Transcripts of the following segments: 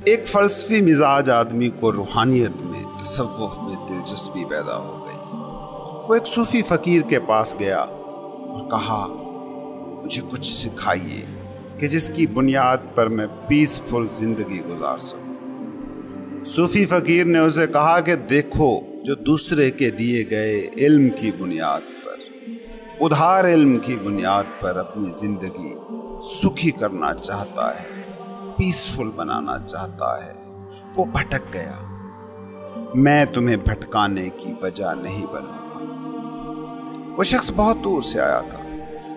ایک فلسفی مزاج آدمی کو روحانیت میں، تصوف میں دلچسپی پیدا ہو گئی۔ وہ ایک صوفی فقیر کے پاس گیا اور کہا، مجھے کچھ سکھائیے کہ جس کی بنیاد پر میں پیسفل زندگی گزار سکوں۔ صوفی فقیر نے اسے کہا کہ دیکھو، جو دوسرے کے دیے گئے علم کی بنیاد پر، ادھار علم کی بنیاد پر اپنی زندگی سکھی کرنا چاہتا ہے، پیسفل بنانا چاہتا ہے، وہ بھٹک گیا۔ میں تمہیں بھٹکانے کی وجہ نہیں بنوں گا۔ وہ شخص بہت دور سے آیا تھا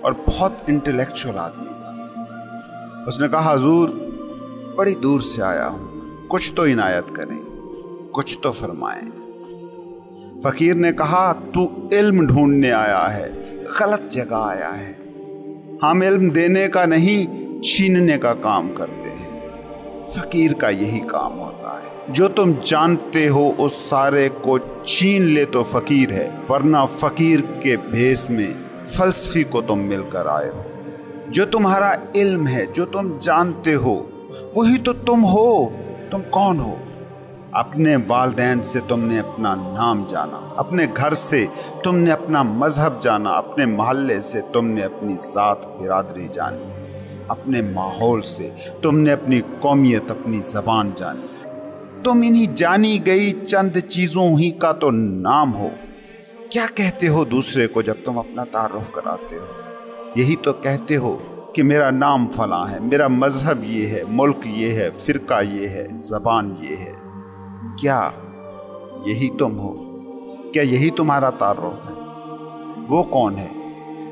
اور بہت انٹلیکچوئل آدمی تھا۔ اس نے کہا، حضور بڑی دور سے آیا ہوں، کچھ تو عنایت کریں، کچھ تو فرمائیں۔ فقیر نے کہا، تو علم ڈھونڈنے آیا ہے، غلط جگہ آیا ہے۔ ہم علم دینے کا نہیں، چھیننے کا کام کرتے ہیں۔ فقیر کا یہی کام ہوتا ہے، جو تم جانتے ہو اس سارے کو چھین لے تو فقیر ہے، ورنہ فقیر کے بھیس میں فلسفی کو تم مل کر آئے ہو۔ جو تمہارا علم ہے، جو تم جانتے ہو، وہی تو تم ہو۔ تم کون ہو؟ اپنے والدین سے تم نے اپنا نام جانا، اپنے گھر سے تم نے اپنا مذہب جانا، اپنے محلے سے تم نے اپنی ذات برادری جانی، اپنے ماحول سے تم نے اپنی قومیت، اپنی زبان جانی۔ تم انہی جانی گئی چند چیزوں ہی کا تو نام ہو۔ کیا کہتے ہو دوسرے کو جب تم اپنا تعارف کراتے ہو؟ یہی تو کہتے ہو کہ میرا نام فلاں ہے، میرا مذہب یہ ہے، ملک یہ ہے، فرقہ یہ ہے، زبان یہ ہے۔ کیا یہی تم ہو؟ کیا یہی تمہارا تعارف ہے؟ وہ کون ہے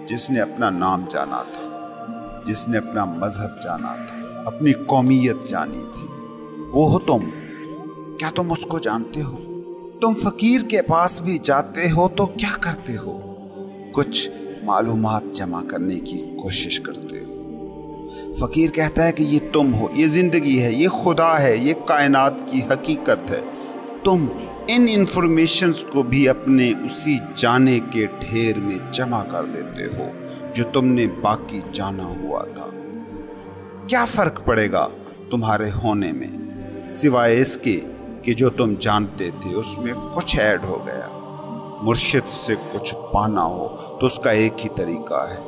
جس نے اپنا نام جانا تھا، جس نے اپنا مذہب جانا تھا، اپنی قومیت جانی تھی؟ وہ ہو تم۔ کیا تم اس کو جانتے ہو؟ تم فقیر کے پاس بھی جاتے ہو تو کیا کرتے ہو؟ کچھ معلومات جمع کرنے کی کوشش کرتے ہو۔ فقیر کہتا ہے کہ یہ تم ہو، یہ زندگی ہے، یہ خدا ہے، یہ کائنات کی حقیقت ہے۔ تم ان انفارمیشنز کو بھی اپنے اسی جانے کے ڈھیر میں جمع کر دیتے ہو جو تم نے باقی جانا ہوا تھا۔ کیا فرق پڑے گا تمہارے ہونے میں، سوائے اس کے کہ جو تم جانتے تھے اس میں کچھ ایڈ ہو گیا۔ مرشد سے کچھ پانا ہو تو اس کا ایک ہی طریقہ ہے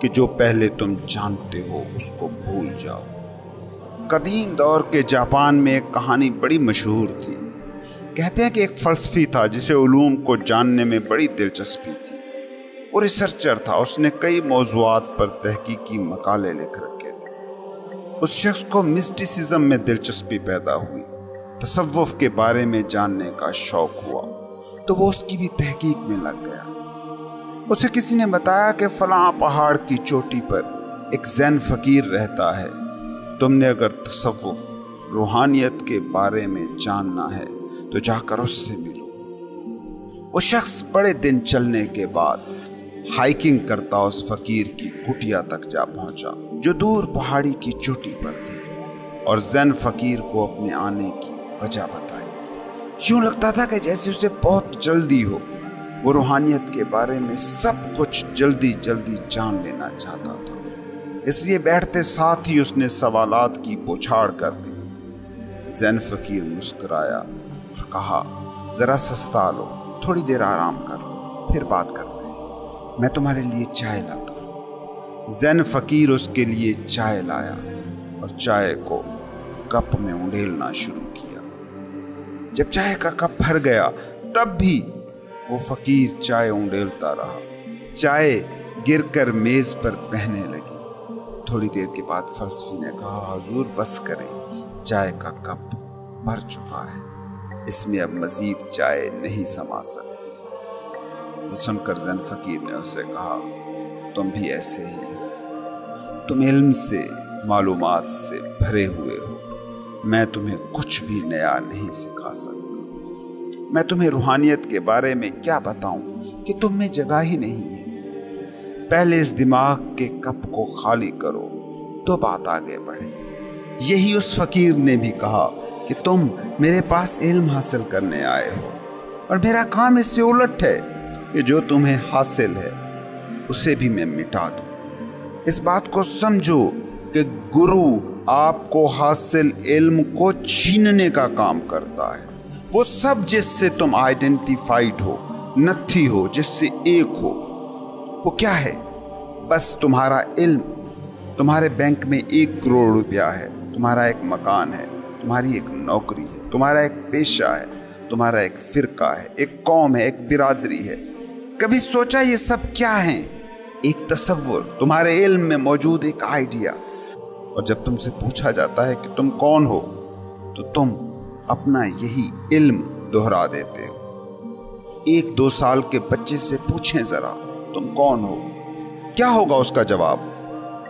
کہ جو پہلے تم جانتے ہو اس کو بھول جاؤ۔ قدیم دور کے جاپان میں ایک کہانی بڑی مشہور تھی۔ کہتے ہیں کہ ایک فلسفی تھا جسے علوم کو جاننے میں بڑی دلچسپی تھی۔ وہ ریسرچر تھا، اس نے کئی موضوعات پر تحقیقی مقالے لکھ رکھے تھے۔ اس شخص کو مسٹیسزم میں دلچسپی پیدا ہوئی، تصوف کے بارے میں جاننے کا شوق ہوا، تو وہ اس کی بھی تحقیق میں لگ گیا۔ اسے کسی نے بتایا کہ فلاں پہاڑ کی چوٹی پر ایک زین فقیر رہتا ہے، تم نے اگر تصوف، روحانیت کے بارے میں جاننا ہے تو جا کر اس سے ملو۔ وہ شخص بڑے دن چلنے کے بعد ہائیکنگ کرتا اس فقیر کی کٹیا تک جا پہنچا جو دور پہاڑی کی چوٹی پر تھی، اور زین فقیر کو اپنے آنے کی وجہ بتائی۔ یوں لگتا تھا کہ جیسے اسے بہت جلدی ہو، وہ روحانیت کے بارے میں سب کچھ جلدی جلدی جان لینا چاہتا تھا۔ اس لیے بیٹھتے ساتھ ہی اس نے سوالات کی بوچھاڑ کر دی۔ زین فقیر مسکرایا اور کہا، ذرا سستا لو، تھوڑی دیر آرام کر لو، پھر بات کرتے ہیں، میں تمہارے لیے چائے لاتا ہوں۔ زین فقیر اس کے لیے چائے لایا اور چائے کو کپ میں انڈیلنا شروع کیا۔ جب چائے کا کپ بھر گیا تب بھی وہ فقیر چائے انڈیلتا رہا۔ چائے گر کر میز پر بہنے لگی۔ تھوڑی دیر کے بعد فلسفی نے کہا، حضور بس کریں، چائے کا کپ بھر چکا ہے، اس میں اب مزید چائے نہیں سما سکتی۔ یہ سن کر زین فقیر نے اسے کہا، تم بھی ایسے ہی ہو، تم علم سے، معلومات سے بھرے ہوئے ہو، میں تمہیں کچھ بھی نیا نہیں سکھا سکتا۔ میں تمہیں روحانیت کے بارے میں کیا بتاؤں کہ تم میں جگہ ہی نہیں ہے۔ پہلے اس دماغ کے کپ کو خالی کرو تو بات آگے بڑھے۔ یہی اس فقیر نے بھی کہا کہ تم میرے پاس علم حاصل کرنے آئے ہو، اور میرا کام اس سے الٹ ہے کہ جو تمہیں حاصل ہے اسے بھی میں مٹا دوں۔ इस बात को समझो कि गुरु आपको हासिल इल्म को छीनने का काम करता है। वो सब जिससे तुम आइडेंटिफाइड हो, नथी हो, जिससे एक हो, वो क्या है? बस तुम्हारा इल्म। तुम्हारे बैंक में 1 करोड़ रुपया है, तुम्हारा एक मकान है, तुम्हारी एक नौकरी है, तुम्हारा एक पेशा है, तुम्हारा एक फिरका है, एक कौम है, एक बिरादरी है। कभी सोचा ये सब क्या है? एक तसव्वुर, तुम्हारे इल्म में मौजूद एक आइडिया। और जब तुमसे पूछा जाता है कि तुम कौन हो, तो तुम अपना यही इल्म दोहरा देते हो। 1-2 साल के बच्चे से पूछें जरा तुम कौन हो, क्या होगा उसका जवाब?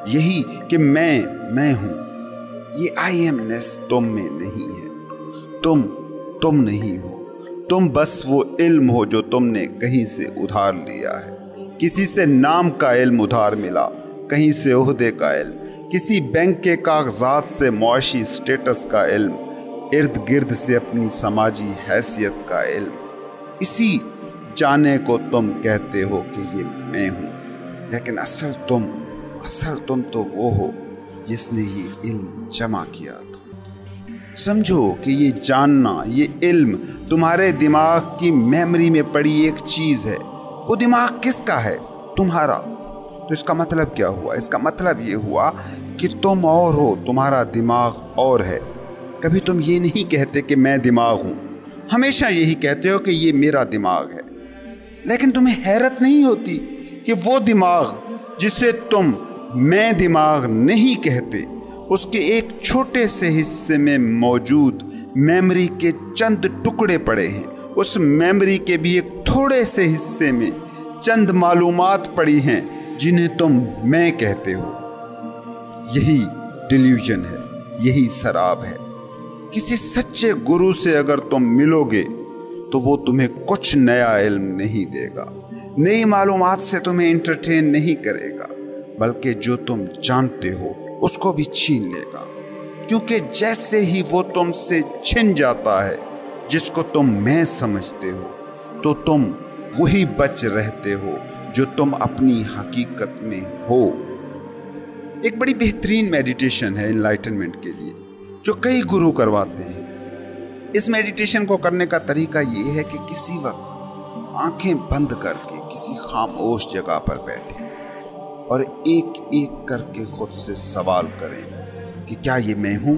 यही कि मैं हूं। ये आई एमनेस तुम में नहीं है। तुम नहीं हो। तुम बस वो इल्म हो जो तुमने कहीं से उधार लिया है। किसी से नाम का इल्म उधार मिला, कहीं से ओहदे का इल्म, किसी बैंक के कागजात से मुआशी स्टेटस का इल्म, इर्द गिर्द से अपनी समाजी हैसियत का इल्म। इसी जाने को तुम कहते हो कि ये मैं हूं, लेकिन असल तुम तो वो हो जिसने ये इल्म जमा किया था। समझो कि ये जानना, ये इल्म तुम्हारे दिमाग की मेमोरी में पड़ी एक चीज है। वो दिमाग किसका है? तुम्हारा। तो इसका मतलब क्या हुआ? इसका मतलब ये हुआ कि तुम और हो, तुम्हारा दिमाग और है। कभी तुम ये नहीं कहते कि मैं दिमाग हूं, हमेशा यही कहते हो कि ये मेरा दिमाग है। लेकिन तुम्हें हैरत नहीं होती कि वो दिमाग जिसे तुम मैं दिमाग नहीं कहते, उसके एक छोटे से हिस्से में मौजूद मेमोरी के चंद टुकड़े पड़े हैं। उस मेमोरी के भी एक थोड़े से हिस्से में चंद मालूमात पड़ी हैं जिन्हें तुम मैं कहते हो। यही डिल्यूजन है, यही शराब है। किसी सच्चे गुरु से अगर तुम मिलोगे तो वो तुम्हें कुछ नया इल्म नहीं देगा, नई मालूमात से तुम्हें एंटरटेन नहीं करेगा, बल्कि जो तुम जानते हो उसको भी छीन लेगा। क्योंकि जैसे ही वो तुमसे छिन जाता है जिसको तुम मैं समझते हो, तो तुम वही बच रहते हो जो तुम अपनी हकीकत में हो। एक बड़ी बेहतरीन मेडिटेशन है एनलाइटनमेंट के लिए, जो कई गुरु करवाते हैं। इस मेडिटेशन को करने का तरीका ये है कि किसी वक्त आंखें बंद करके किसी खामोश जगह पर बैठे और एक एक करके खुद से सवाल करें कि क्या ये मैं हूं?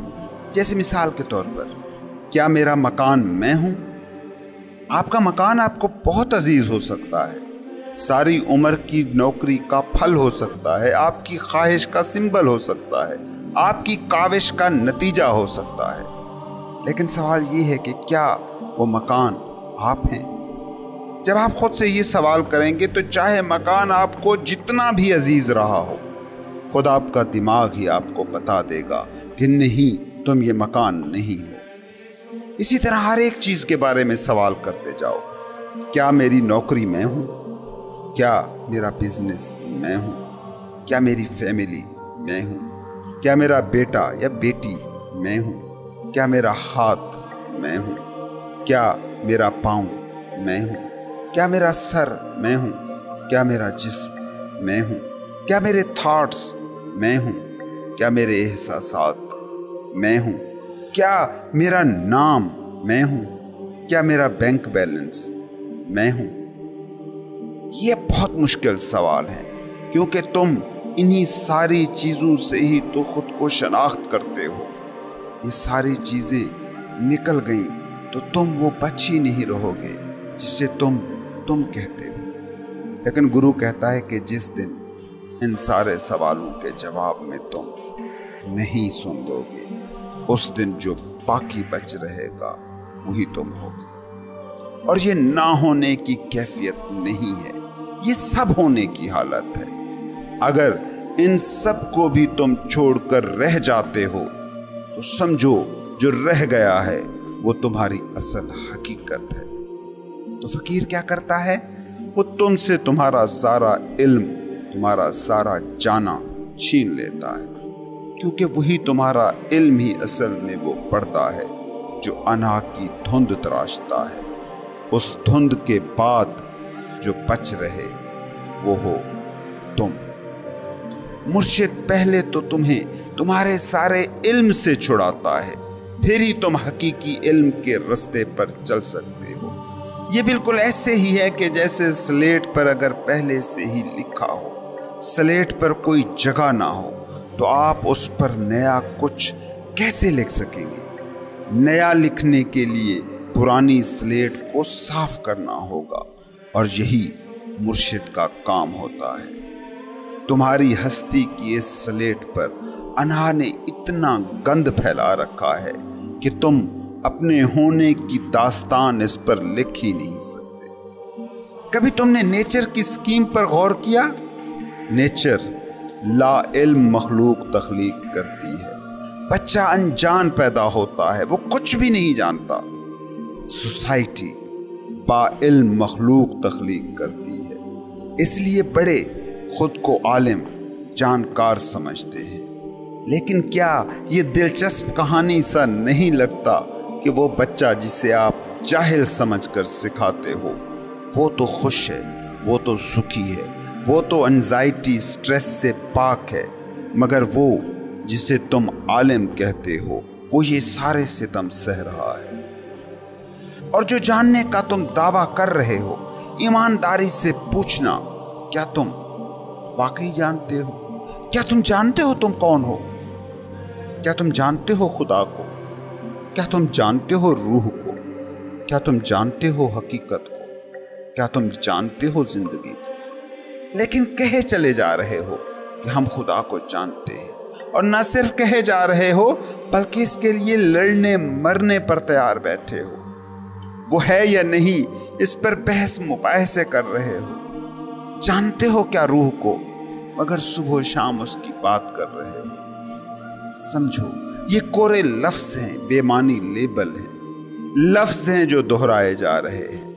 जैसे मिसाल के तौर पर, क्या मेरा मकान मैं हूं? आपका मकान आपको बहुत अजीज हो सकता है, सारी उम्र की नौकरी का फल हो सकता है, आपकी ख्वाहिश का सिंबल हो सकता है, आपकी काविश का नतीजा हो सकता है। लेकिन सवाल ये है कि क्या वो मकान आप हैं? जब आप खुद से ये सवाल करेंगे तो चाहे मकान आपको जितना भी अजीज रहा हो, खुद आपका दिमाग ही आपको बता देगा कि नहीं, तुम ये मकान नहीं हो। इसी तरह हर एक चीज के बारे में सवाल करते जाओ। क्या मेरी नौकरी मैं हूं? क्या मेरा बिजनेस मैं हूं? क्या मेरी फैमिली मैं हूं? क्या मेरा बेटा या बेटी मैं हूं? क्या मेरा हाथ मैं हूं? क्या मेरा पाँव मैं हूं? क्या मेरा सर मैं हूं? क्या मेरा जिस्म मैं हूं? क्या मेरे थॉट्स मैं हूं? क्या मेरे एहसासात मैं हूं? क्या मेरा नाम मैं हूं? क्या मेरा बैंक बैलेंस मैं हूं? ये बहुत मुश्किल सवाल है, क्योंकि तुम इन्हीं सारी चीज़ों से ही तो खुद को शनाख्त करते हो। ये सारी चीज़ें निकल गई तो तुम वो बच्ची नहीं रहोगे जिसे तुम कहते हो। लेकिन गुरु कहता है कि जिस दिन इन सारे सवालों के जवाब में तुम नहीं सुन दोगे, उस दिन जो बाकी बच रहेगा वही तुम होगे। और ये ना होने की कैफियत नहीं है, ये सब होने की हालत है। अगर इन सब को भी तुम छोड़कर रह जाते हो तो समझो जो रह गया है वो तुम्हारी असल हकीकत है। तो फकीर क्या करता है? वो तुमसे तुम्हारा सारा इल्म, तुम्हारा सारा जाना छीन लेता है, क्योंकि वही तुम्हारा इल्म ही असल में वो पर्दा है जो अना की धुंध तराशता है। उस धुंध के बाद जो बच रहे वो हो तुम। مرشد پہلے تو تمہیں تمہارے سارے علم سے چھڑاتا ہے، پھر ہی تم حقیقی علم کے رستے پر چل سکتے ہو۔ یہ بالکل ایسے ہی ہے کہ جیسے سلیٹ پر اگر پہلے سے ہی لکھا ہو، سلیٹ پر کوئی جگہ نہ ہو تو آپ اس پر نیا کچھ کیسے لکھ سکیں گے؟ نیا لکھنے کے لیے پرانی سلیٹ کو صاف کرنا ہوگا، اور یہی مرشد کا کام ہوتا ہے۔ تمہاری ہستی کی اس سلیٹ پر انہا نے اتنا گند پھیلا رکھا ہے کہ تم اپنے ہونے کی داستان اس پر لکھ ہی نہیں سکتے۔ کبھی تم نے نیچر کی اسکیم پر غور کیا؟ نیچر لا علم مخلوق تخلیق کرتی ہے۔ بچہ انجان پیدا ہوتا ہے، وہ کچھ بھی نہیں جانتا۔ سوسائٹی با علم مخلوق تخلیق کرتی ہے، اس لیے بڑے خود کو عالم جانکار سمجھتے ہیں۔ لیکن کیا یہ دلچسپ کہانی سا نہیں لگتا کہ وہ بچہ جسے آپ جاہل سمجھ کر سکھاتے ہو، وہ تو خوش ہے، وہ تو سکھی ہے، وہ تو انزائٹی سٹریس سے پاک ہے، مگر وہ جسے تم عالم کہتے ہو وہ یہ سارے ستم سہ رہا ہے۔ اور جو جاننے کا تم دعویٰ کر رہے ہو، ایمانداری سے پوچھنا، کیا تم واقعی جانتے ہو؟ کیا تم جانتے ہو تم کون ہو؟ کیا تم جانتے ہو خدا کو؟ کیا تم جانتے ہو روح کو؟ کیا تم جانتے ہو حقیقت کو؟ کیا تم جانتے ہو زندگی کو؟ لیکن کہے چلے جا رہے ہو کہ ہم خدا کو جانتے ہیں، اور نہ صرف کہے جا رہے ہو بلکہ اس کے لیے لڑنے مرنے پر تیار بیٹھے ہو۔ وہ ہے یا نہیں اس پر بحث مباحثے کر رہے ہو۔ جانتے ہو کیا روح کو، مگر صبح و شام اس کی بات کر رہے ہو۔ سمجھو یہ کورے لفظ ہیں، بے معنی لیبل ہیں، لفظ ہیں جو دہرائے جا رہے ہیں۔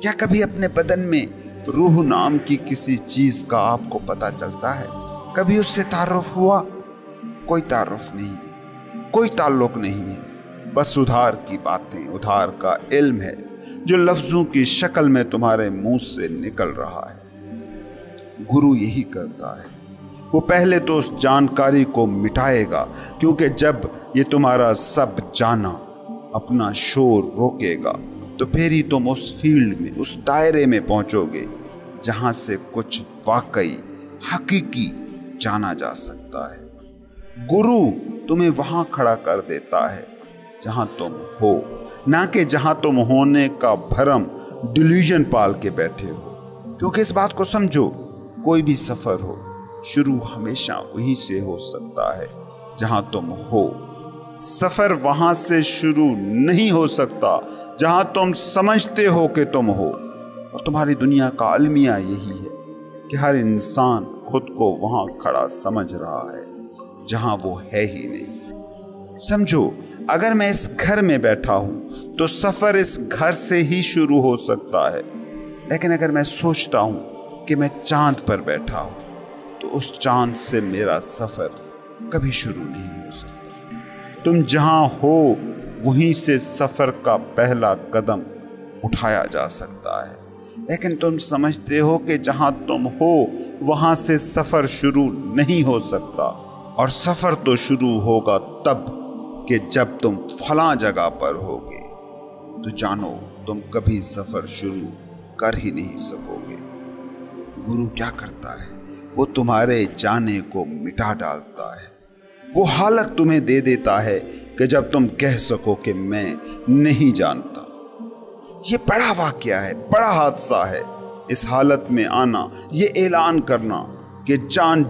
کیا کبھی اپنے بدن میں روح نام کی کسی چیز کا آپ کو پتہ چلتا ہے؟ کبھی اس سے تعارف ہوا؟ کوئی تعارف نہیں ہے، کوئی تعلق نہیں ہے، بس ادھار کی باتیں، ادھار کا علم ہے جو لفظوں کی شکل میں تمہارے منہ سے نکل رہا ہے۔ گرو یہی کرتا ہے، وہ پہلے تو اس جانکاری کو مٹائے گا، کیونکہ جب یہ تمہارا سب جانا اپنا شور روکے گا تو پھر ہی تم اس فیلڈ میں، اس دائرے میں پہنچو گے جہاں سے کچھ واقعی حقیقی جانا جا سکتا ہے۔ گرو تمہیں وہاں کھڑا کر دیتا ہے جہاں تم ہو، نہ کہ جہاں تم ہونے کا بھرم ڈیلیوژن پال کے بیٹھے ہو۔ کیونکہ اس بات کو سمجھو، کوئی بھی سفر ہو، شروع ہمیشہ وہیں سے ہو سکتا ہے جہاں تم ہو۔ سفر وہاں سے شروع نہیں ہو سکتا جہاں تم سمجھتے ہو کہ تم ہو۔ اور تمہاری دنیا کا المیہ یہی ہے کہ ہر انسان خود کو وہاں کھڑا سمجھ رہا ہے جہاں وہ ہے ہی نہیں۔ سمجھو، اگر میں اس گھر میں بیٹھا ہوں تو سفر اس گھر سے ہی شروع ہو سکتا ہے، لیکن اگر میں سوچتا ہوں کہ میں چاند پر بیٹھا ہوں تو اس چاند سے میرا سفر کبھی شروع نہیں ہو سکتا۔ تم جہاں ہو وہیں سے سفر کا پہلا قدم اٹھایا جا سکتا ہے، لیکن تم سمجھتے ہو کہ جہاں تم ہو وہاں سے سفر شروع نہیں ہو سکتا، اور سفر تو شروع ہوگا تب کہ جب تم فلاں جگہ پر ہوگے۔ تو جانو تم کبھی سفر شروع کر ہی نہیں سکو گے۔ گرو کیا کرتا ہے؟ وہ تمہارے جانے کو مٹا ڈالتا ہے، وہ حالت تمہیں دے دیتا ہے کہ جب تم کہہ سکو کہ میں نہیں جانتا۔ یہ بڑا واقعہ ہے، بڑا حادثہ ہے، اس حالت میں آنا، یہ اعلان کرنا کہ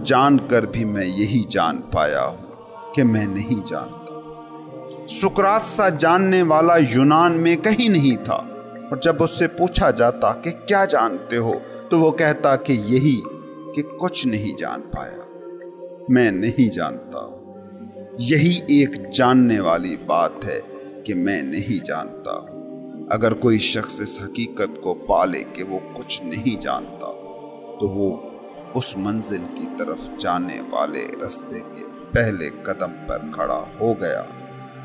جان کر بھی میں یہی جان پایا ہوں کہ میں نہیں جانتا۔ سقراط سا جاننے والا یونان میں کہیں نہیں تھا، اور جب اس سے پوچھا جاتا کہ کیا جانتے ہو تو وہ کہتا کہ یہی کہ کچھ نہیں جان پایا، میں نہیں جانتا ہوں۔ یہی ایک جاننے والی بات ہے کہ میں نہیں جانتا ہوں۔ اگر کوئی شخص اس حقیقت کو پالے کہ وہ کچھ نہیں جانتا تو وہ اس منزل کی طرف جانے والے راستے کے پہلے قدم پر کھڑا ہو گیا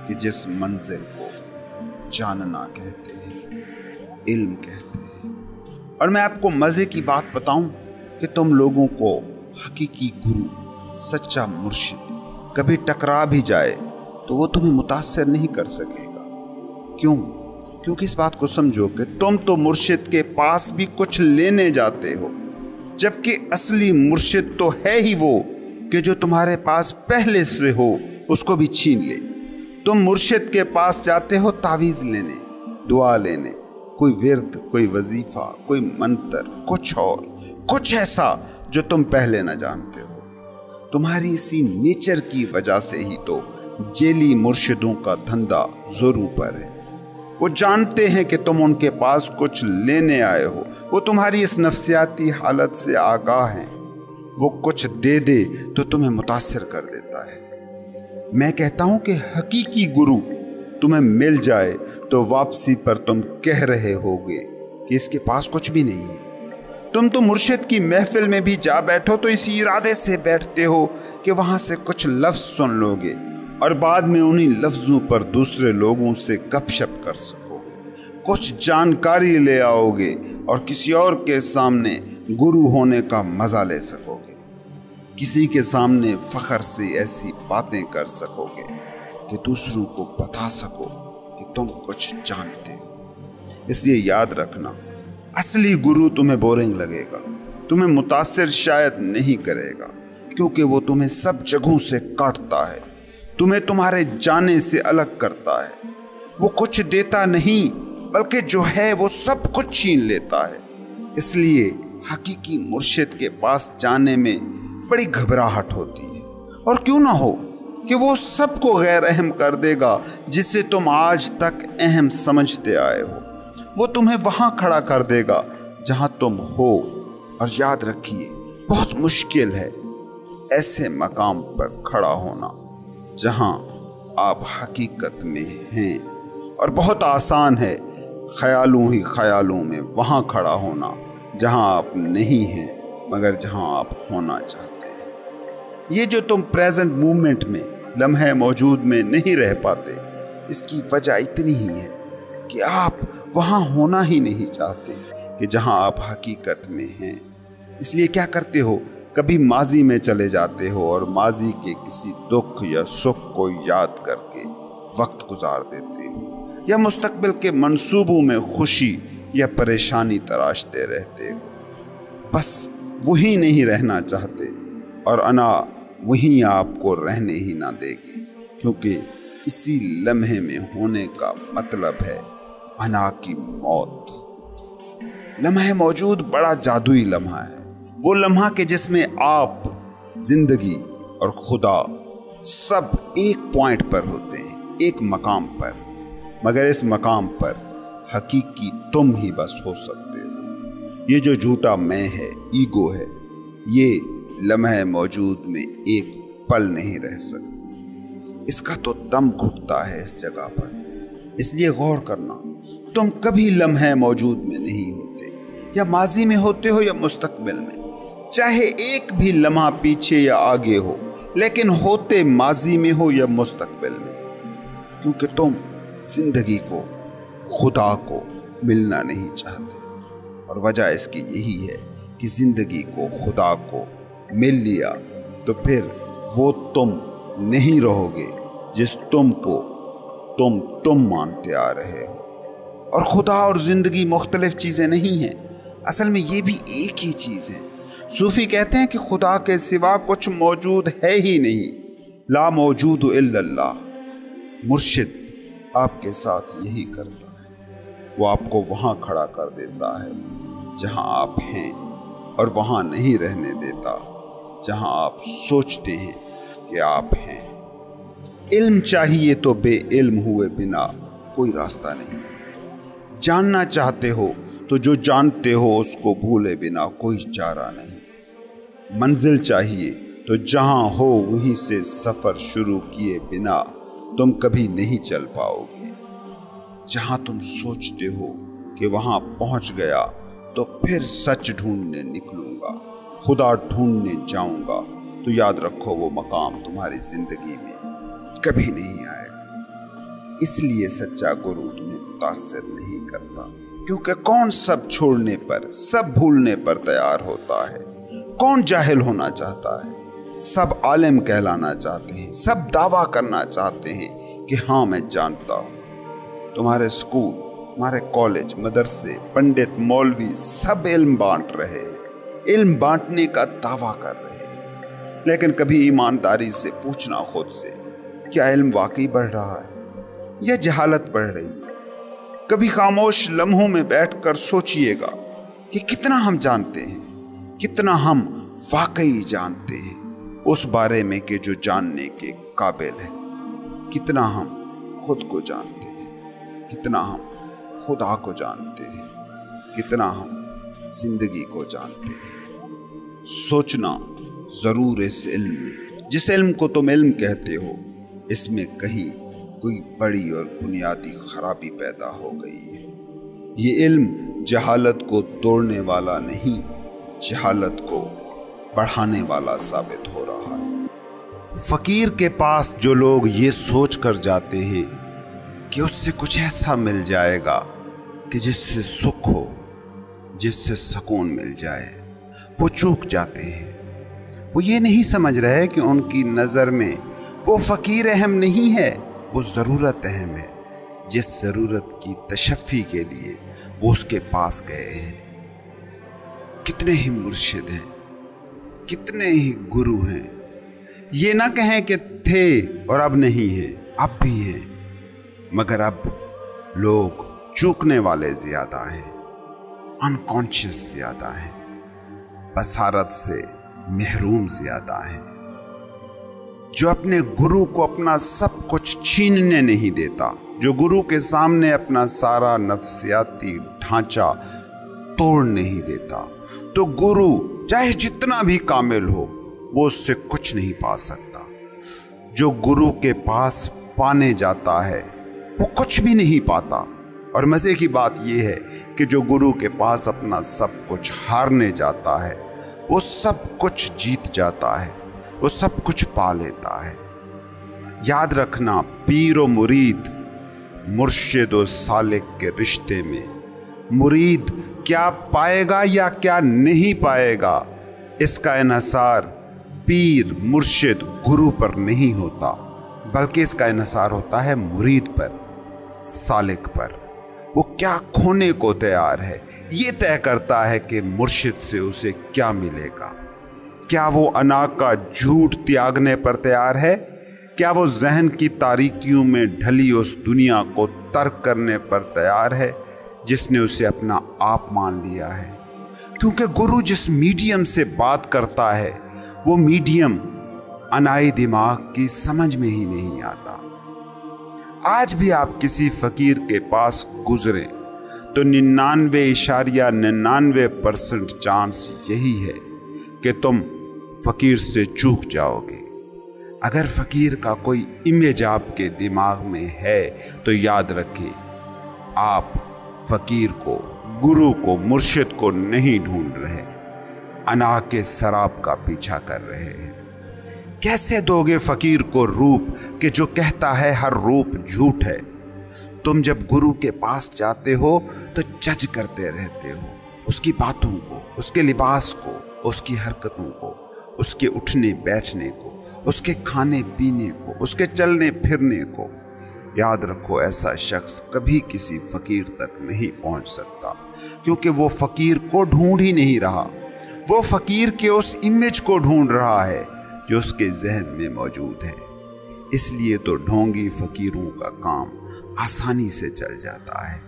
کہ جس منزل کو جاننا کہتے ہیں، علم کہتے ہیں۔ اور میں آپ کو مزے کی بات بتاؤں کہ تم لوگوں کو حقیقی گرو सच्चा मुर्शिद कभी टकरा भी जाए तो वो तुम्हें मुतासर नहीं कर सकेगा। क्यों? क्योंकि इस बात को समझो कि तुम तो मुर्शिद के पास भी कुछ लेने जाते हो, जबकि असली मुर्शिद तो है ही वो कि जो तुम्हारे पास पहले से हो उसको भी छीन ले। तुम मुर्शिद के पास जाते हो तावीज़ लेने, दुआ लेने, कोई विर्द, कोई वजीफा, कोई मंत्र, कुछ और, कुछ ऐसा जो तुम पहले न जानते हो। तुम्हारी इसी नेचर की वजह से ही तो जेली मुर्शिदों का धंधा जोरों पर है। वो जानते हैं कि तुम उनके पास कुछ लेने आए हो, वो तुम्हारी इस नफ्सियाती हालत से आगाह हैं। वो कुछ दे दे तो तुम्हें मुतासिर कर देता है। मैं कहता हूं कि हकीकी गुरु तुम्हें मिल जाए तो वापसी पर तुम कह रहे होगे कि इसके पास कुछ भी नहीं है। तुम तो मुर्शिद की महफिल में भी जा बैठो तो इसी इरादे से बैठते हो कि वहां से कुछ लफ्ज सुन लोगे और बाद में उन्हीं लफ्जों पर दूसरे लोगों से गपशप कर सकोगे, कुछ जानकारी ले आओगे और किसी और के सामने गुरु होने का मजा ले सकोगे। किसी के सामने फख्र से ऐसी बातें कर सकोगे कि दूसरों को बता सको कि तुम कुछ जानते हो। इसलिए याद रखना, असली गुरु तुम्हें बोरिंग लगेगा, तुम्हें मुतासिर शायद नहीं करेगा, क्योंकि वो तुम्हें सब जगहों से काटता है, तुम्हें तुम्हारे जाने से अलग करता है। वो कुछ देता नहीं बल्कि जो है वो सब कुछ छीन लेता है। इसलिए हकीकी मुर्शिद के पास जाने में बड़ी घबराहट होती है। और क्यों ना हो कि वो सबको गैर अहम कर देगा जिसे तुम आज तक अहम समझते आए हो। वो तुम्हें वहां खड़ा कर देगा जहां तुम हो। और याद रखिए, बहुत मुश्किल है ऐसे मकाम पर खड़ा होना जहां आप हकीकत में हैं, और बहुत आसान है ख्यालों ही ख्यालों में वहां खड़ा होना जहां आप नहीं हैं मगर जहां आप होना चाहते हैं। ये जो तुम प्रेजेंट मूवमेंट में, लम्हे मौजूद में नहीं रह पाते, इसकी वजह इतनी ही है कि आप वहां होना ही नहीं चाहते कि जहां आप हकीकत में हैं। इसलिए क्या करते हो, कभी माजी में चले जाते हो और माजी के किसी दुख या सुख को याद करके वक्त गुजार देते हो, या मुस्तकबिल के मंसूबों में खुशी या परेशानी तलाशते रहते हो। बस वही नहीं रहना चाहते, और अना वहीं आपको रहने ही ना देगी, क्योंकि इसी लम्हे में होने का मतलब है अना की मौत। लम्हा मौजूद बड़ा जादुई लम्हा है, वो लम्हा के जिसमें आप, जिंदगी और खुदा सब एक पॉइंट पर होते हैं, एक मकाम पर, मगर इस मकाम पर हकीकी तुम ही बस हो सकते हो। ये जो झूठा मैं है, ईगो है, ये लम्हे मौजूद में एक पल नहीं रह सकती। इसका तो दम घुटता है इस जगह पर। इसलिए गौर करना, तुम कभी लम्हे मौजूद में नहीं होते, या माजी में होते हो या मुस्तकबिल में, चाहे एक भी लम्हा पीछे या आगे हो, लेकिन होते माजी में हो या मुस्तकबिल में, क्योंकि तुम जिंदगी को, खुदा को मिलना नहीं चाहते। और वजह इसकी यही है कि जिंदगी को, खुदा को मिल लिया तो फिर वो तुम नहीं रहोगे जिस तुम को तुम मानते आ रहे हो। और खुदा और जिंदगी मुख्तलिफ चीज़ें नहीं हैं, असल में ये भी एक ही चीज़ है। सूफी कहते हैं कि खुदा के सिवा कुछ मौजूद है ही नहीं, ला मौजूद इल्लल्लाह। मुर्शिद आपके साथ यही करता है, वो आपको वहाँ खड़ा कर देता है जहाँ आप हैं, और वहाँ नहीं रहने देता जहाँ आप सोचते हैं कि आप हैं। इल्म चाहिए तो बेइल्म हुए बिना कोई रास्ता नहीं। जानना चाहते हो तो जो जानते हो उसको भूले बिना कोई चारा नहीं। मंजिल चाहिए तो जहाँ हो वहीं से सफ़र शुरू किए बिना तुम कभी नहीं चल पाओगे। जहाँ तुम सोचते हो कि वहाँ पहुँच गया तो फिर सच ढूंढने निकलूंगा, खुदा ढूंढने जाऊंगा, तो याद रखो वो मकाम तुम्हारी जिंदगी में कभी नहीं आएगा। इसलिए सच्चा गुरु तुम्हें मुतासिर नहीं करता, क्योंकि कौन सब छोड़ने पर, सब भूलने पर तैयार होता है? कौन जाहिल होना चाहता है? सब आलिम कहलाना चाहते हैं, सब दावा करना चाहते हैं कि हाँ मैं जानता हूँ। तुम्हारे स्कूल, तुम्हारे कॉलेज, मदरसे, पंडित, मौलवी सब इल्म बांट रहे हैं, इल्म बांटने का दावा कर रहे हैं, लेकिन कभी ईमानदारी से पूछना खुद से, क्या इल्म वाकई बढ़ रहा है या जहालत बढ़ रही है? कभी खामोश लम्हों में बैठकर सोचिएगा कि कितना हम जानते हैं, कितना हम वाकई जानते हैं उस बारे में कि जो जानने के काबिल है। कितना हम खुद को जानते हैं, कितना हम खुदा को जानते हैं, कितना हम जिंदगी को जानते हैं। सोचना जरूर इस इल्म में, जिस इल्म को तुम इल्म कहते हो, इसमें कहीं कोई बड़ी और बुनियादी खराबी पैदा हो गई है। ये इल्म जहालत को तोड़ने वाला नहीं, जहालत को बढ़ाने वाला साबित हो रहा है। फकीर के पास जो लोग ये सोच कर जाते हैं कि उससे कुछ ऐसा मिल जाएगा कि जिससे सुख हो, जिससे सुकून मिल जाए, वो चूक जाते हैं। वो ये नहीं समझ रहे कि उनकी नज़र में वो फकीर अहम नहीं है, वो ज़रूरत अहम है, जिस ज़रूरत की तशफ़ी के लिए वो उसके पास गए हैं। कितने ही मुर्शिद हैं, कितने ही गुरु हैं, ये ना कहें कि थे और अब नहीं है, अब भी हैं, मगर अब लोग चूकने वाले ज़्यादा हैं, अनकॉन्शियस ज़्यादा हैं, बसारत से महरूम ज़्यादा हैं। जो अपने गुरु को अपना सब कुछ छीनने नहीं देता, जो गुरु के सामने अपना सारा नफ्सियाती ढांचा तोड़ नहीं देता, तो गुरु चाहे जितना भी कामिल हो वो उससे कुछ नहीं पा सकता। जो गुरु के पास पाने जाता है वो कुछ भी नहीं पाता। और मज़े की बात यह है कि जो गुरु के पास अपना सब कुछ हारने जाता है वो सब कुछ जीत जाता है, वो सब कुछ पा लेता है। याद रखना, पीर और मुरीद, मुर्शिद और सालिक के रिश्ते में मुरीद क्या पाएगा या क्या नहीं पाएगा, इसका इन्हिसार पीर, मुर्शिद, गुरु पर नहीं होता, बल्कि इसका इन्हिसार होता है मुरीद पर, सालिक पर। वो क्या खोने को तैयार है, ये तय करता है कि मुर्शिद से उसे क्या मिलेगा। क्या वो अना का झूठ त्यागने पर तैयार है? क्या वो जहन की तारीकियों में ढली उस दुनिया को तर्क करने पर तैयार है जिसने उसे अपना आप मान लिया है? क्योंकि गुरु जिस मीडियम से बात करता है वो मीडियम अनाई दिमाग की समझ में ही नहीं आता। आज भी आप किसी फकीर के पास गुजरें तो 99.99% चांस यही है कि तुम फकीर से चूक जाओगे। अगर फकीर का कोई इमेज आपके दिमाग में है तो याद रखें, आप फकीर को, गुरु को, मुर्शिद को नहीं ढूंढ रहे, अना के शराब का पीछा कर रहे हैं। कैसे दोगे फकीर को रूप कि जो कहता है हर रूप झूठ है? तुम जब गुरु के पास जाते हो तो जज करते रहते हो उसकी बातों को, उसके लिबास को, उसकी हरकतों को, उसके उठने बैठने को, उसके खाने पीने को, उसके चलने फिरने को। याद रखो, ऐसा शख्स कभी किसी फकीर तक नहीं पहुंच सकता, क्योंकि वो फकीर को ढूंढ ही नहीं रहा, वो फकीर के उस इमेज को ढूंढ रहा है जो उसके जहन में मौजूद है। इसलिए तो ढोंगी फकीरों का काम आसानी से चल जाता है,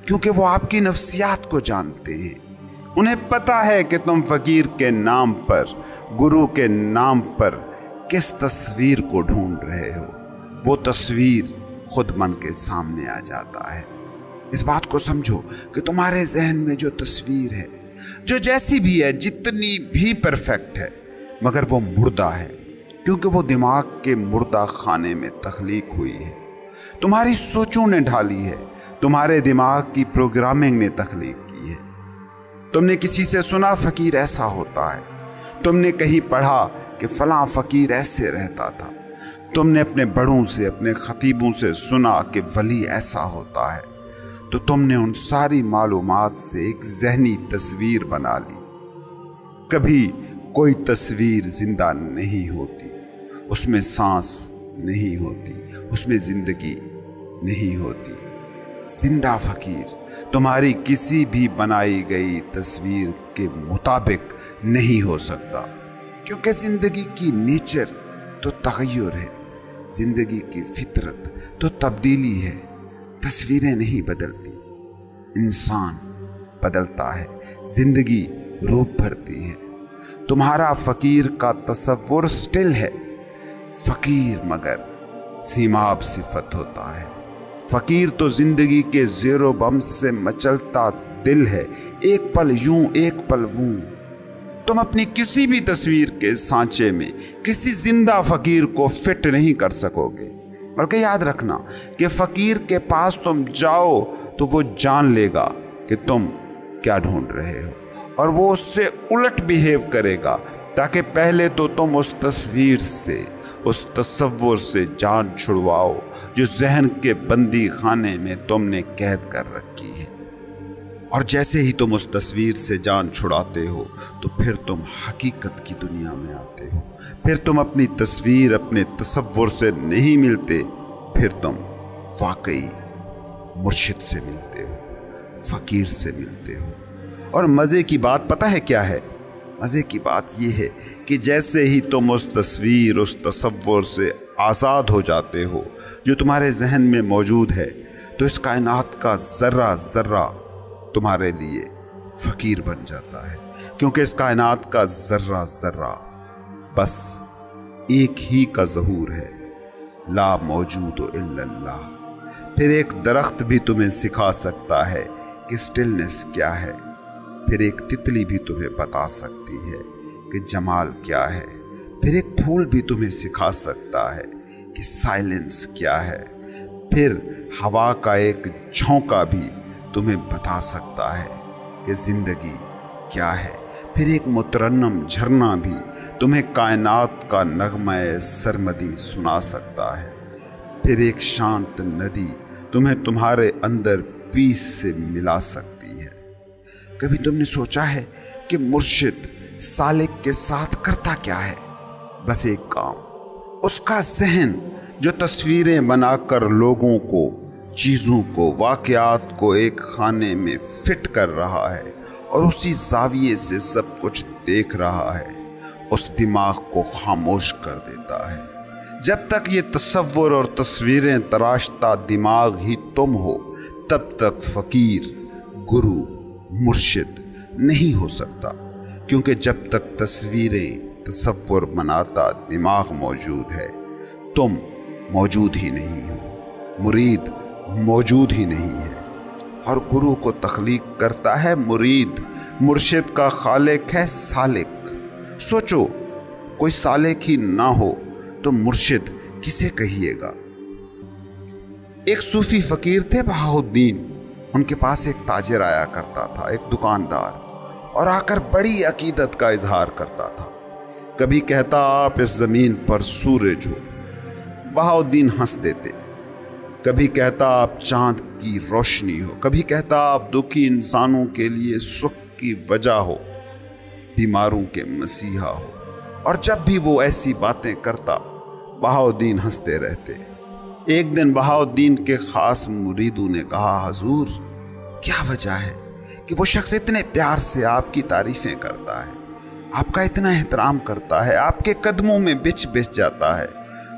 क्योंकि वो आपकी नफ्सियात को जानते हैं। उन्हें पता है कि तुम फकीर के नाम पर, गुरु के नाम पर किस तस्वीर को ढूंढ रहे हो। वो तस्वीर खुद मन के सामने आ जाता है। इस बात को समझो कि तुम्हारे जहन में जो तस्वीर है, जो जैसी भी है, जितनी भी परफेक्ट है, मगर वो मुर्दा है, क्योंकि वो दिमाग के मुर्दा खाने में तख्लीक हुई है। तुम्हारी सोचों ने ढाली है, तुम्हारे दिमाग की प्रोग्रामिंग ने तख्लीक की है। तुमने किसी से सुना फकीर ऐसा होता है, तुमने कहीं पढ़ा कि फलां फकीर ऐसे रहता था, तुमने अपने बड़ों से, अपने खतीबों से सुना कि वली ऐसा होता है, तो तुमने उन सारी मालूमात से एक जहनी तस्वीर बना ली। कभी कोई तस्वीर जिंदा नहीं होती, उसमें सांस नहीं होती, उसमें जिंदगी नहीं होती। जिंदा फकीर तुम्हारी किसी भी बनाई गई तस्वीर के मुताबिक नहीं हो सकता, क्योंकि जिंदगी की नेचर तो तगय्युर है, जिंदगी की फितरत तो तब्दीली है। तस्वीरें नहीं बदलती, इंसान बदलता है, जिंदगी रूप भरती है। तुम्हारा फकीर का तसव्वुर स्टिल है फकीर, मगर सीमाब सिफत होता है। फकीर तो जिंदगी के ज़ेरो बम से मचलता दिल है, एक पल यूं एक पल वूं। तुम अपनी किसी भी तस्वीर के सांचे में किसी जिंदा फकीर को फिट नहीं कर सकोगे। बल्कि याद रखना कि फकीर के पास तुम जाओ तो वो जान लेगा कि तुम क्या ढूंढ रहे हो, और वो उससे उलट बिहेव करेगा, ताकि पहले तो तुम उस तस्वीर से, उस तसव्वुर से जान छुड़वाओ जो जहन के बंदी खाने में तुमने कैद कर रखी है। और जैसे ही तुम उस तस्वीर से जान छुड़ाते हो तो फिर तुम हकीकत की दुनिया में आते हो। फिर तुम अपनी तस्वीर अपने तसव्वुर से नहीं मिलते, फिर तुम वाकई मुर्शिद से मिलते हो, फकीर से मिलते हो। और मज़े की बात पता है क्या है? मज़े की बात यह है कि जैसे ही तुम उस तस्वीर, उस तसव्वुर से आज़ाद हो जाते हो जो तुम्हारे जहन में मौजूद है, तो इस कायनात का ज़र्रा ज़र्रा तुम्हारे लिए फ़कीर बन जाता है, क्योंकि इस कायनात का ज़र्रा ज़र्रा बस एक ही का ज़हूर है, ला मौजूद इल्लल्लाह। फिर एक दरख्त भी तुम्हें सिखा सकता है कि स्टिलनेस क्या है, फिर एक तितली भी तुम्हें बता सकती है कि जमाल क्या है, फिर एक फूल भी तुम्हें सिखा सकता है कि साइलेंस क्या है, फिर हवा का एक झोंका भी तुम्हें बता सकता है कि ज़िंदगी क्या है, फिर एक मुतरन्नम झरना भी तुम्हें कायनात का नगमे सरमदी सुना सकता है, फिर एक शांत नदी तुम्हें तुम्हारे अंदर पीस से मिला सकती है। कभी तुमने सोचा है कि मुर्शिद सालिक के साथ करता क्या है? बस एक काम, उसका ज़हन जो तस्वीरें बनाकर लोगों को, चीज़ों को, वाक़यात को एक खाने में फिट कर रहा है और उसी ज़ाविये से सब कुछ देख रहा है, उस दिमाग को खामोश कर देता है। जब तक ये तसव्वुर और तस्वीरें तराशता दिमाग ही तुम हो, तब तक फ़कीर, गुरु, मुर्शिद नहीं हो सकता, क्योंकि जब तक तस्वीरें, तसव्वुर बनाता दिमाग मौजूद है, तुम मौजूद ही नहीं हो, मुरीद मौजूद ही नहीं है। और गुरु को तख्लीक करता है मुरीद, मुर्शिद का खालिक है सालिक। सोचो, कोई सालिक ही ना हो तो मुर्शिद किसे कहिएगा? एक सूफी फकीर थे बहाउद्दीन, उनके पास एक ताजिर आया करता था, एक दुकानदार, और आकर बड़ी अकीदत का इजहार करता था। कभी कहता आप इस ज़मीन पर सूरज हो, बहाउद्दीन हंस देते। कभी कहता आप चांद की रोशनी हो, कभी कहता आप दुखी इंसानों के लिए सुख की वजह हो, बीमारों के मसीहा हो। और जब भी वो ऐसी बातें करता, बहाउद्दीन हंसते रहते। एक दिन बहाउद्दीन के ख़ास मुरीदों ने कहा, हजूर, क्या वजह है कि वो शख्स इतने प्यार से आपकी तारीफ़ें करता है, आपका इतना एहतराम करता है, आपके कदमों में बिछ जाता है,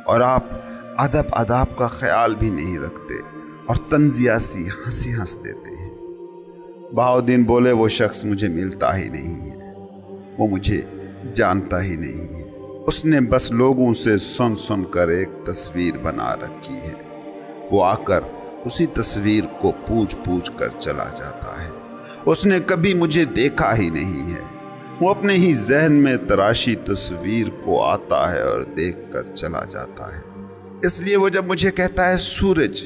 और आप अदब आदाब का ख्याल भी नहीं रखते और तंजिया सी हंसी हंस देते हैं। बहाउद्दीन बोले, वो शख्स मुझे मिलता ही नहीं है, वो मुझे जानता ही नहीं है, उसने बस लोगों से सुन सुन कर एक तस्वीर बना रखी है। वो आकर उसी तस्वीर को पूछ पूछ कर चला जाता है, उसने कभी मुझे देखा ही नहीं है। वो अपने ही जहन में तराशी तस्वीर को आता है और देख कर चला जाता है। इसलिए वो जब मुझे कहता है सूरज,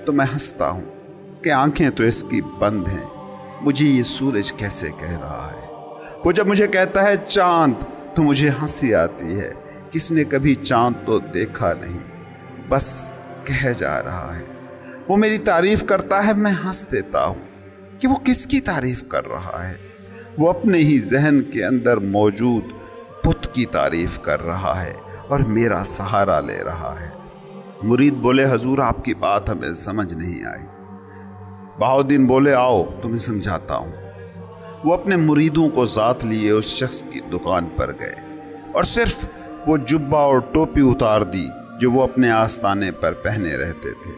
तो मैं हंसता हूँ कि आंखें तो इसकी बंद हैं, मुझे ये सूरज कैसे कह रहा है। वो जब मुझे कहता है चांद, तो मुझे हंसी आती है, किसने कभी चांद तो देखा नहीं, बस कह जा रहा है। वो मेरी तारीफ़ करता है, मैं हंस देता हूँ कि वो किसकी तारीफ़ कर रहा है। وہ اپنے ہی ذہن کے اندر موجود بت کی تعریف کر رہا ہے اور میرا سہارا لے رہا ہے۔ مرید بولے حضور آپ کی بات ہمیں سمجھ نہیں آئی۔ بہاؤالدین بولے آؤ تمہیں سمجھاتا ہوں۔ وہ اپنے مریدوں کو ساتھ لیے اس شخص کی دکان پر گئے اور صرف وہ جبہ اور ٹوپی اتار دی جو وہ اپنے آستانے پر پہنے رہتے تھے۔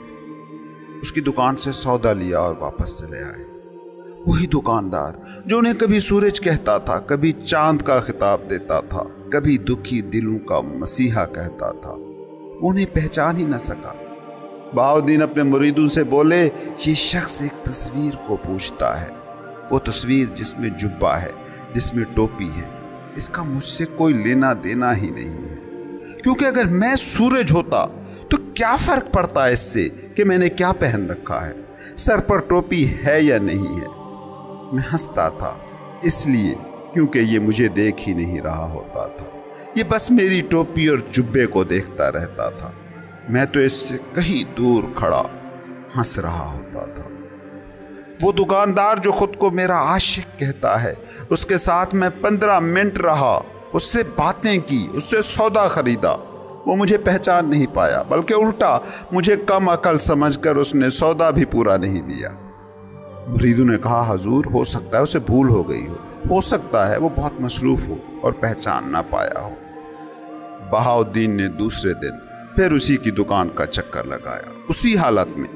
اس کی دکان سے سودا لیا اور واپس چلے آئے۔ وہی دکاندار جو انہیں کبھی سورج کہتا تھا، کبھی چاند کا خطاب دیتا تھا، کبھی دکھی دلوں کا مسیحا کہتا تھا، انہیں پہچان ہی نہ سکا۔ بہاؤالدین اپنے مریدوں سے بولے یہ شخص ایک تصویر کو پوچھتا ہے، وہ تصویر جس میں جبہ ہے، جس میں ٹوپی ہے، اس کا مجھ سے کوئی لینا دینا ہی نہیں ہے، کیونکہ اگر میں سورج ہوتا تو کیا فرق پڑتا ہے اس سے کہ میں نے کیا پہن رکھا ہے، سر پر ٹوپی ہے یا نہیں ہے۔ میں ہنستا تھا اس لیے کیونکہ یہ مجھے دیکھ ہی نہیں رہا ہوتا تھا، یہ بس میری ٹوپی اور جبے کو دیکھتا رہتا تھا، میں تو اس سے کہیں دور کھڑا ہنس رہا ہوتا تھا۔ وہ دکاندار جو خود کو میرا عاشق کہتا ہے، اس کے ساتھ میں 15 منٹ رہا، اس سے باتیں کی، اس سے سودا خریدا، وہ مجھے پہچان نہیں پایا، بلکہ الٹا مجھے کم عقل سمجھ کر اس نے سودا بھی پورا نہیں دیا۔ مریدوں نے کہا حضور ہو سکتا ہے اسے بھول ہو گئی ہو سکتا ہے وہ بہت مصروف ہو اور پہچان نہ پایا ہو۔ بہاؤالدین نے دوسرے دن پھر اسی کی دکان کا چکر لگایا، اسی حالت میں،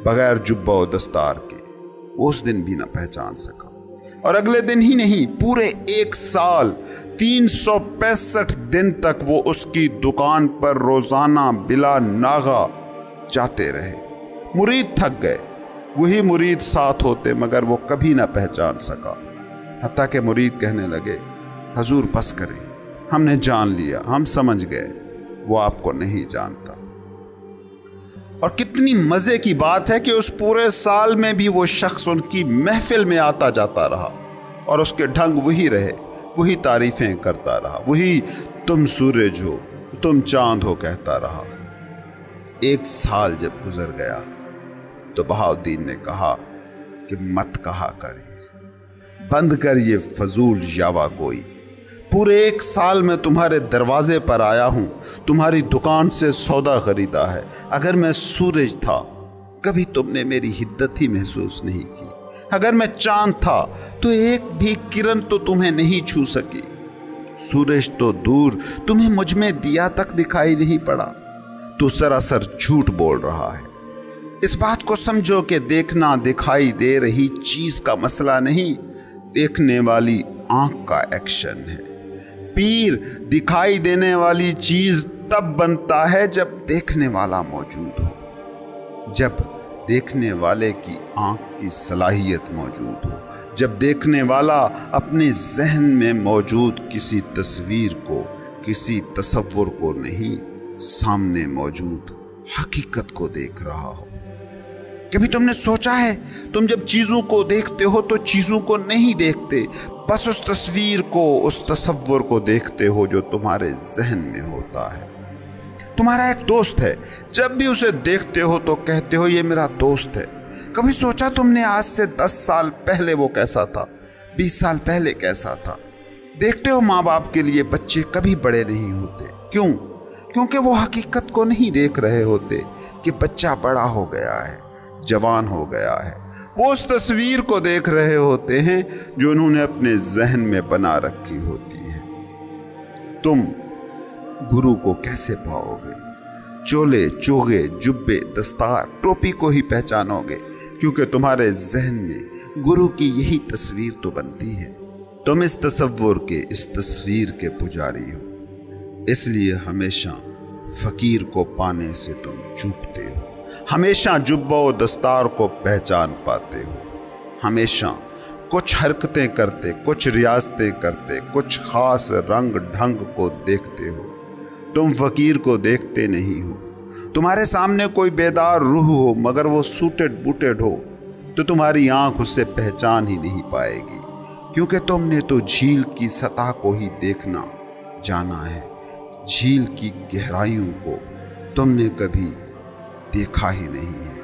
بغیر جبہ و دستار کے۔ وہ اس دن بھی نہ پہچان سکا، اور اگلے دن ہی نہیں، پورے 1 سال 365 دن تک وہ اس کی دکان پر روزانہ بلا ناغہ جاتے رہے۔ مرید تھک گئے، وہی مرید ساتھ ہوتے مگر وہ کبھی نہ پہچان سکا، حتیٰ کہ مرید کہنے لگے حضور بس کریں، ہم نے جان لیا، ہم سمجھ گئے، وہ آپ کو نہیں جانتا۔ اور کتنی مزے کی بات ہے کہ اس پورے سال میں بھی وہ شخص ان کی محفل میں آتا جاتا رہا، اور اس کے ڈھنگ وہی رہے، وہی تعریفیں کرتا رہا، وہی تم سورج ہو، تم چاند ہو کہتا رہا۔ 1 سال جب گزر گیا تو بہاؤالدین نے کہا کہ مت کہا کریے، بند کر یہ فضول یاوہ گوئی۔ پورے 1 سال میں تمہارے دروازے پر آیا ہوں، تمہاری دکان سے سودا خریدا ہے۔ اگر میں سورج تھا کبھی تم نے میری حدت ہی محسوس نہیں کی، اگر میں چاند تھا تو ایک بھی کرن تو تمہیں نہیں چھو سکی، سورج تو دور تمہیں مجھ میں دیا تک دکھائی نہیں پڑا، تو سراسر جھوٹ بول رہا ہے۔ اس بات کو سمجھو کہ دیکھنا دکھائی دے رہی چیز کا مسئلہ نہیں، دیکھنے والی آنکھ کا ایکشن ہے۔ پیر دکھائی دینے والی چیز تب بنتا ہے جب دیکھنے والا موجود ہو، جب دیکھنے والے کی آنکھ کی صلاحیت موجود ہو، جب دیکھنے والا اپنے ذہن میں موجود کسی تصویر کو، کسی تصور کو نہیں، سامنے موجود حقیقت کو دیکھ رہا ہو۔ کبھی تم نے سوچا ہے تم جب چیزوں کو دیکھتے ہو تو چیزوں کو نہیں دیکھتے، بس اس تصویر کو، اس تصور کو دیکھتے ہو جو تمہارے ذہن میں ہوتا ہے۔ تمہارا ایک دوست ہے، جب بھی اسے دیکھتے ہو تو کہتے ہو یہ میرا دوست ہے۔ کبھی سوچا تم نے آج سے 10 سال پہلے وہ کیسا تھا، 20 سال پہلے کیسا تھا؟ دیکھتے ہو ماں باپ کے لیے بچے کبھی بڑے نہیں ہوتے، کیوں؟ کیونکہ وہ حقیقت کو نہیں دیکھ رہے ہوتے کہ بچہ بڑا ہو گیا ہے، جوان ہو گیا ہے، وہ اس تصویر کو دیکھ رہے ہوتے ہیں جو انہوں نے اپنے ذہن میں بنا رکھی ہوتی ہے۔ تم گرو کو کیسے پاؤ گے؟ چولے، چوغے، جبے، دستار، ٹوپی کو ہی پہچانو گے، کیونکہ تمہارے ذہن میں گرو کی یہی تصویر تو بنتی ہے۔ تم اس تصور کے، اس تصویر کے پجاری ہو، اس لیے ہمیشہ فقیر کو پانے سے تم چوکتے ہو، ہمیشہ جبہ و دستار کو پہچان پاتے ہو، ہمیشہ کچھ حرکتیں کرتے، کچھ ریاستیں کرتے، کچھ خاص رنگ ڈھنگ کو دیکھتے ہو۔ تم فقیر کو دیکھتے نہیں ہو۔ تمہارے سامنے کوئی بیدار روح ہو مگر وہ سوٹڈ بوٹڈ ہو تو تمہاری آنکھ اس سے پہچان ہی نہیں پائے گی، کیونکہ تم نے تو جھیل کی سطح کو ہی دیکھنا جانا ہے، جھیل کی گہرائیوں کو تم نے کبھی دیکھا ہی نہیں ہے۔